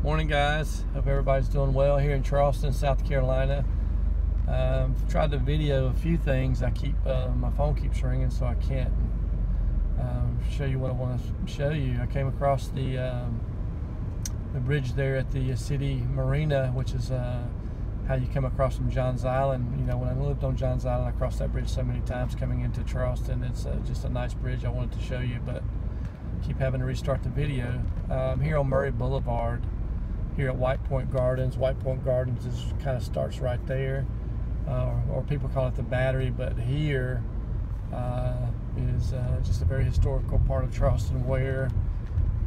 Morning, guys. Hope everybody's doing well here in Charleston, South Carolina. Tried to video a few things. I keep my phone keeps ringing, so I can't show you what I want to show you. I came across the bridge there at the city marina, which is how you come across from Johns Island. You know, when I lived on Johns Island, I crossed that bridge so many times coming into Charleston. It's just a nice bridge I wanted to show you, but keep having to restart the video. Here on Murray Boulevard, here at White Point Gardens. White Point Gardens kind of starts right there, or people call it the Battery, but here is just a very historical part of Charleston where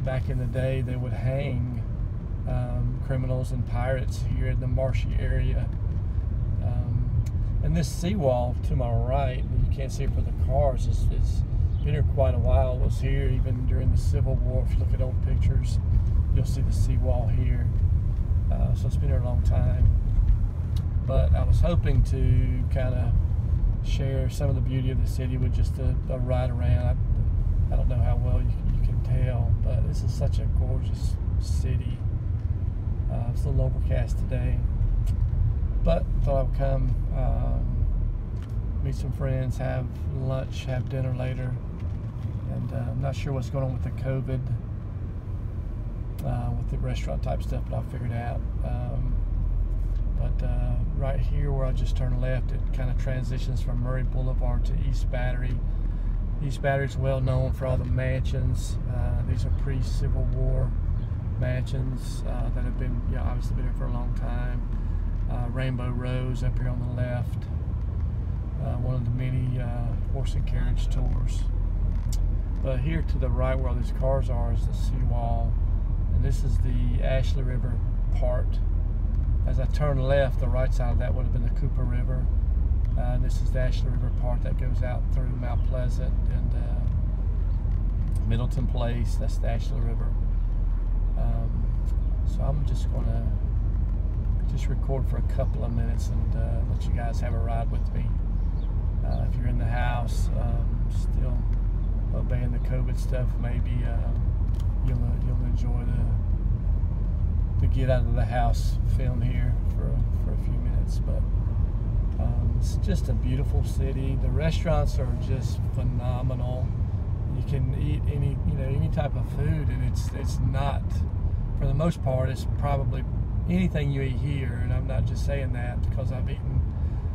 back in the day they would hang criminals and pirates here in the marshy area. And this seawall to my right, you can't see it for the cars, it's been here quite a while. It was here even during the Civil War. If you look at old pictures, you'll see the seawall here. So it's been here a long time. But I was hoping to kind of share some of the beauty of the city with just a ride around. I don't know how well you can tell, but this is such a gorgeous city. It's a little overcast today, but thought I would come meet some friends, have lunch, have dinner later, and I'm not sure what's going on with the COVID, with the restaurant type stuff, but I'll figure it out. But right here where I just turned left, it kind of transitions from Murray Boulevard to East Battery. East Battery is well known for all the mansions. These are pre-Civil War mansions that have been, obviously been here for a long time. Rainbow Rose up here on the left. One of the many horse and carriage tours. But here to the right where all these cars are is the seawall. And this is the Ashley River part. As I turn left, the right side of that would have been the Cooper River. This is the Ashley River part that goes out through Mount Pleasant and Middleton Place. That's the Ashley River. So I'm just going to record for a couple of minutes and let you guys have a ride with me. If you're in the house, still obeying the COVID stuff, maybe you'll enjoy the get out of the house film here for a few minutes. But it's just a beautiful city. The restaurants are just phenomenal. You can eat any type of food, and it's not, for the most part, it's probably anything you eat here. And I'm not just saying that because I've eaten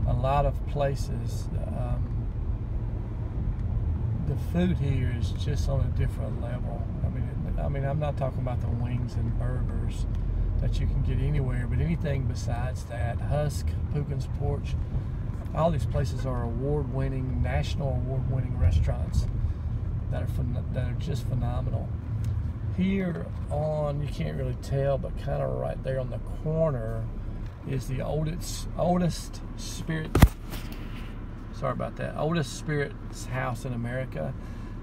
a lot of places. The food here is just on a different level. I mean, I'm not talking about the wings and burgers that you can get anywhere, but anything besides that. Husk, Pugin's Porch, all these places are award-winning, national award-winning restaurants that are just phenomenal. Here on, you can't really tell, but kind of right there on the corner is the oldest spirits house in America.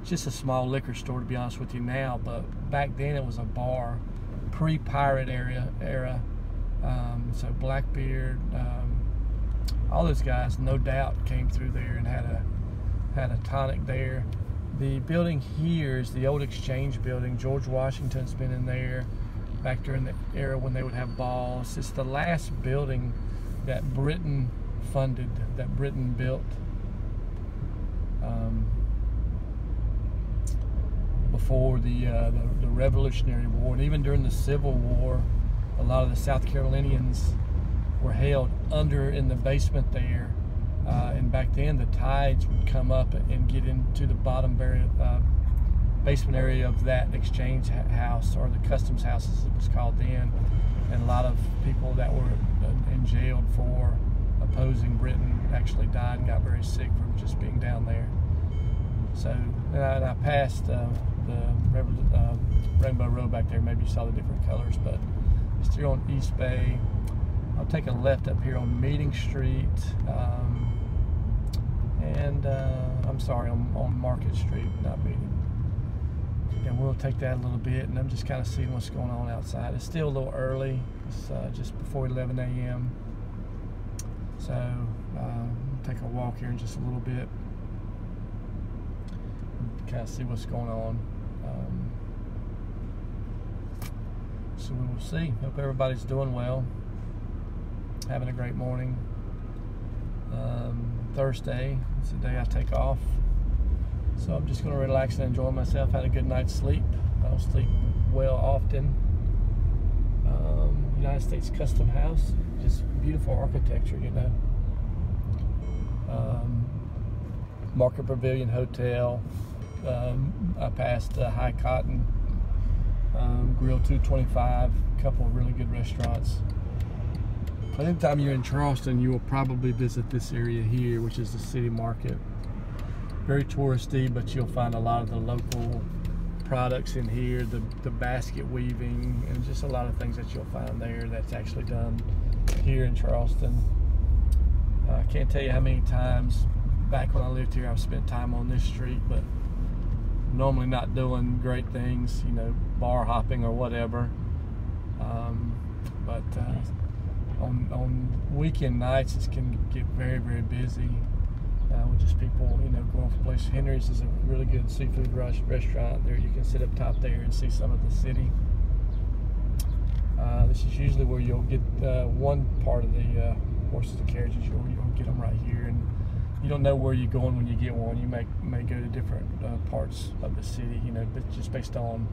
It's just a small liquor store, to be honest with you now, but back then it was a bar, pre-pirate era. So Blackbeard, all those guys, no doubt, came through there and had a tonic there. The building here is the old Exchange building. George Washington's been in there back during the era when they would have balls. It's the last building that Britain funded, that Britain built before the Revolutionary War. And even during the Civil War, a lot of the South Carolinians were held under in the basement there. And back then the tides would come up and get into the bottom basement area of that Exchange house, or the Customs House as it was called then. And a lot of people that were jailed for opposing Britain actually died and got very sick from just being down there. So, and I passed the Rainbow Road back there. Maybe you saw the different colors, but it's still on East Bay. I'll take a left up here on Meeting Street, I'm sorry, on Market Street, not Meeting. And we'll take that a little bit, and I'm just kind of seeing what's going on outside. It's still a little early. It's just before 11 a.m. So we'll take a walk here in just a little bit, kind of see what's going on. So we will see. Hope everybody's doing well, having a great morning. Thursday, it's the day I take off, so I'm just going to relax and enjoy myself. Had a good night's sleep. I don't sleep well often. United States Custom House, just beautiful architecture, you know. Market Pavilion Hotel. I passed High Cotton, Grill 225, a couple of really good restaurants. Anytime you're in Charleston, you will probably visit this area here, which is the city market. Very touristy, but you'll find a lot of the local products in here, the basket weaving, and just a lot of things that you'll find there that's actually done here in Charleston. I can't tell you how many times back when I lived here I've spent time on this street, but normally not doing great things, you know, bar hopping or whatever. On weekend nights it can get very, very busy with just people, you know, going from places. Henry's is a really good seafood restaurant there. You can sit up top there and see some of the city. This is usually where you'll get one part of the horses and carriages. You'll get them right here, and you don't know where you're going when you get one. You may go to different parts of the city, you know, but just based on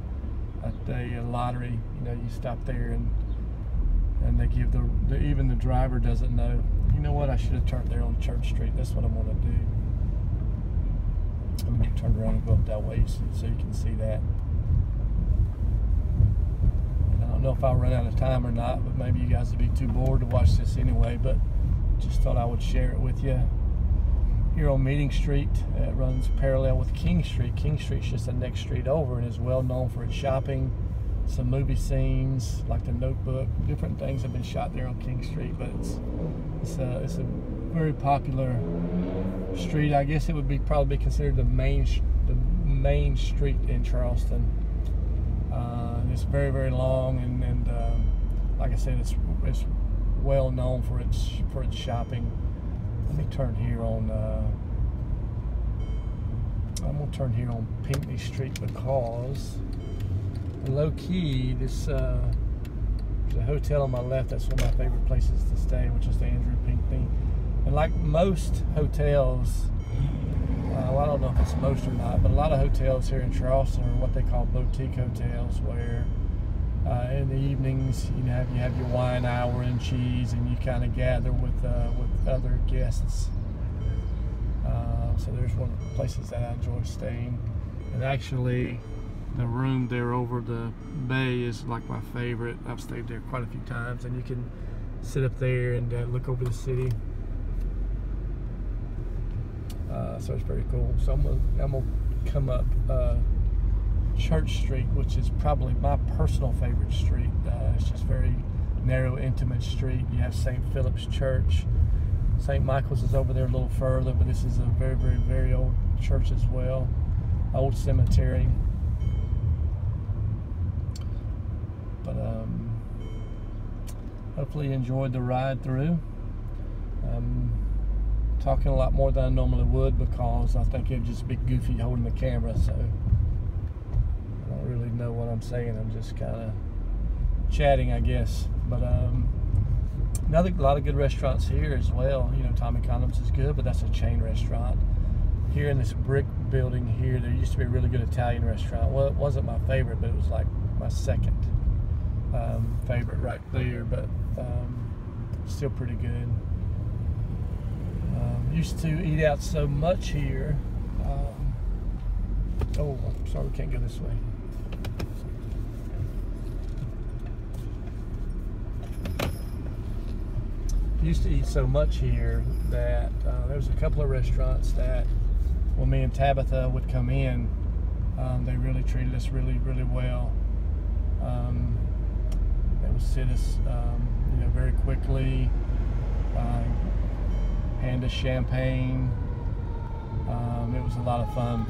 a lottery, you know, you stop there and they give even the driver doesn't know. You know what? I should have turned there on Church Street. That's what I'm going to do. I'm going to turn around and go up that way so you can see that. And I don't know if I'll run out of time or not, but maybe you guys would be too bored to watch this anyway. But just thought I would share it with you. Here on Meeting Street, it runs parallel with King Street. King Street's just the next street over and is well known for its shopping. Some movie scenes like The Notebook, different things have been shot there on King Street, but it's a very popular street. I guess it would probably be considered the main street in Charleston. It's very, very long, and like I said, it's well known for its shopping. Let me turn here on. I'm gonna turn here on Pinckney Street because, low key, there's a hotel on my left. That's one of my favorite places to stay, which is the Andrew Pinckney. And like most hotels, well, I don't know if it's most or not, but a lot of hotels here in Charleston are what they call boutique hotels, where in the evenings, you know, you have your wine hour and cheese, and you kind of gather with other guests. So there's one of the places that I enjoy staying, and actually, the room there over the bay is like my favorite. I've stayed there quite a few times, and you can sit up there and look over the city. So it's very cool. So I'm gonna come up Church Street, which is probably my personal favorite street. It's just very narrow, intimate street. You have St. Philip's Church. St. Michael's is over there a little further, but this is a very, very, very old church as well. Old cemetery. But hopefully you enjoyed the ride through. Talking a lot more than I normally would because I think it'd just be goofy holding the camera, so I don't really know what I'm saying. I'm just kind of chatting, I guess. But a lot of good restaurants here as well. You know, Tommy Condom's is good, but that's a chain restaurant. Here in this brick building here, there used to be a really good Italian restaurant. Well, it wasn't my favorite, but it was like my second favorite right there, but still pretty good. Used to eat out so much here. Oh, I'm sorry, we can't go this way. Used to eat so much here that there was a couple of restaurants that when me and Tabitha would come in, they really treated us really, really well. They would sit us, you know, very quickly, hand us champagne. It was a lot of fun.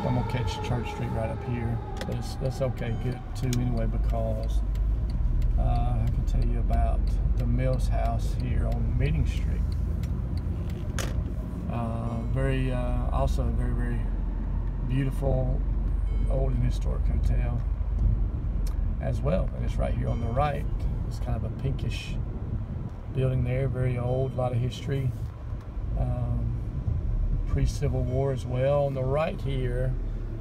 I'm gonna catch Church Street right up here, but that's okay, good too anyway, because I can tell you about the Mills House here on Meeting Street. Also very, very beautiful old and historic hotel as well, and it's right here on the right. It's kind of a pinkish building there, very old, a lot of history, pre-Civil War as well. On the right here,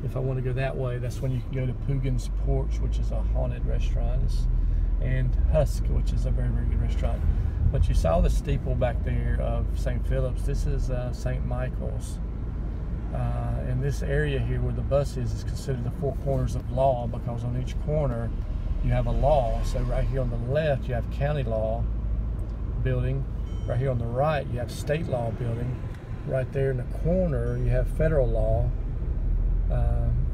if I want to go that way, that's when you can go to Poogan's Porch, which is a haunted restaurant, and Husk, which is a very, very good restaurant. But you saw the steeple back there of St. Philip's. This is St. Michael's. And this area here where the bus is considered the four corners of law, because on each corner you have a law. So right here on the left you have county law building. Right here on the right you have state law building. Right there in the corner you have federal law.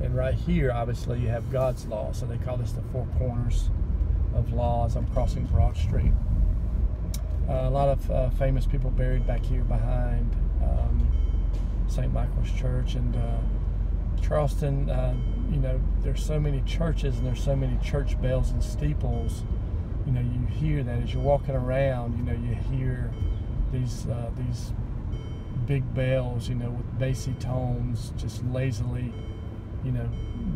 And right here obviously you have God's law. So they call this the four corners of law as I'm crossing Broad Street. A lot of famous people buried back here behind St. Michael's Church. And Charleston, you know, there's so many churches and there's so many church bells and steeples. You know, you hear that as you're walking around. You know, you hear these big bells, you know, with bassy tones, just lazily, you know,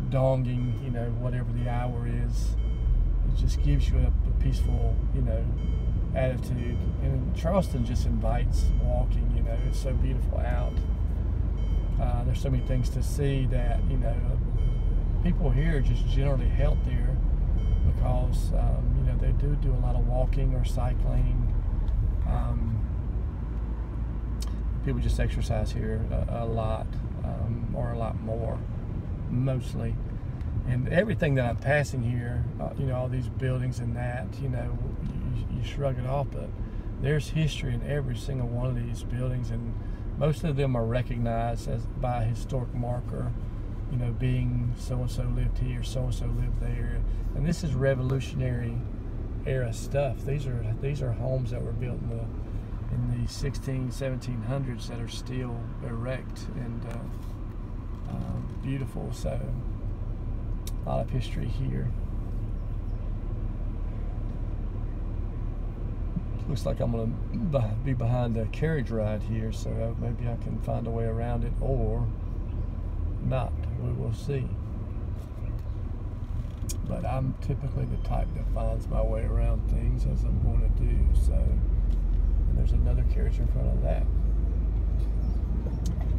donging, you know, whatever the hour is. It just gives you a peaceful, you know, attitude. And Charleston just invites walking. You know, it's so beautiful out. There's so many things to see that, you know, people here are just generally healthier because, you know, they do a lot of walking or cycling. People just exercise here a lot, or a lot more, mostly. And everything that I'm passing here, you know, all these buildings and that, you know, you shrug it off, but there's history in every single one of these buildings, and most of them are recognized as by a historic marker, you know, being so-and-so lived here, so-and-so lived there. And this is Revolutionary era stuff. These are homes that were built in the 1700s that are still erect and beautiful. So a lot of history here. Looks like I'm going to be behind a carriage ride here, so maybe I can find a way around it or not. We will see. But I'm typically the type that finds my way around things as I'm going to do. So, and there's another carriage in front of that.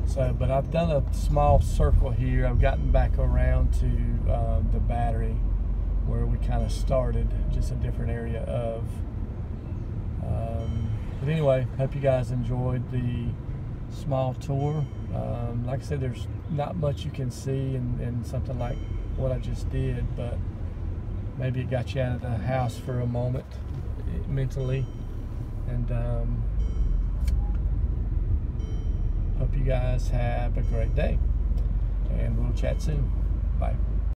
So, but I've done a small circle here. I've gotten back around to the Battery where we kind of started, just a different area of. But anyway, hope you guys enjoyed the small tour. Like I said, there's not much you can see in something like what I just did, but maybe it got you out of the house for a moment mentally. And hope you guys have a great day, and we'll chat soon. Bye.